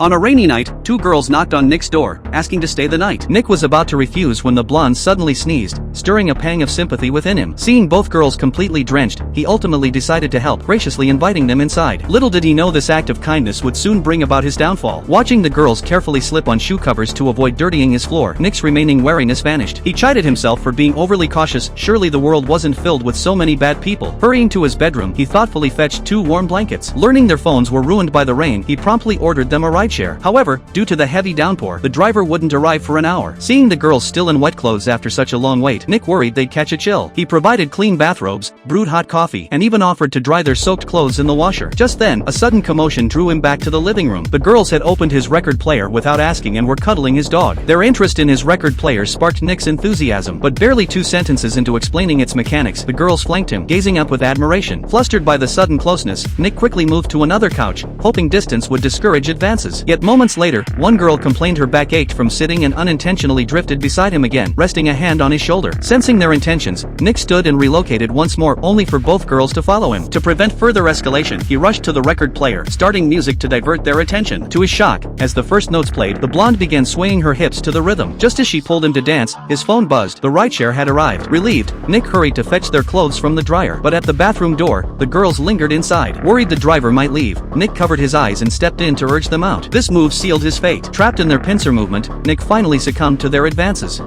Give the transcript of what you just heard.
On a rainy night, two girls knocked on Nick's door, asking to stay the night. Nick was about to refuse when the blonde suddenly sneezed, stirring a pang of sympathy within him. Seeing both girls completely drenched, he ultimately decided to help, graciously inviting them inside. Little did he know this act of kindness would soon bring about his downfall. Watching the girls carefully slip on shoe covers to avoid dirtying his floor, Nick's remaining wariness vanished. He chided himself for being overly cautious. Surely the world wasn't filled with so many bad people. Hurrying to his bedroom, he thoughtfully fetched two warm blankets. Learning their phones were ruined by the rain, he promptly ordered them a rideshare. However, due to the heavy downpour, the driver wouldn't arrive for an hour. Seeing the girls still in wet clothes after such a long wait, Nick worried they'd catch a chill. He provided clean bathrobes, brewed hot coffee, and even offered to dry their soaked clothes in the washer. Just then, a sudden commotion drew him back to the living room. The girls had opened his record player without asking and were cuddling his dog. Their interest in his record player sparked Nick's enthusiasm, but barely 2 sentences into explaining its mechanics, the girls flanked him, gazing up with admiration. Flustered by the sudden closeness, Nick quickly moved to another couch, hoping distance would discourage advances. Yet moments later, one girl complained her back ached from sitting and unintentionally drifted beside him again, resting a hand on his shoulder. Sensing their intentions, Nick stood and relocated once more, only for both girls to follow him. To prevent further escalation, he rushed to the record player, starting music to divert their attention. To his shock, as the first notes played, the blonde began swaying her hips to the rhythm. Just as she pulled him to dance, his phone buzzed. The rideshare had arrived. Relieved, Nick hurried to fetch their clothes from the dryer, but at the bathroom door, the girls lingered inside. Worried the driver might leave, Nick covered his eyes and stepped in to urge them out. This move sealed his fate. Trapped in their pincer movement, Nick finally succumbed to their advances.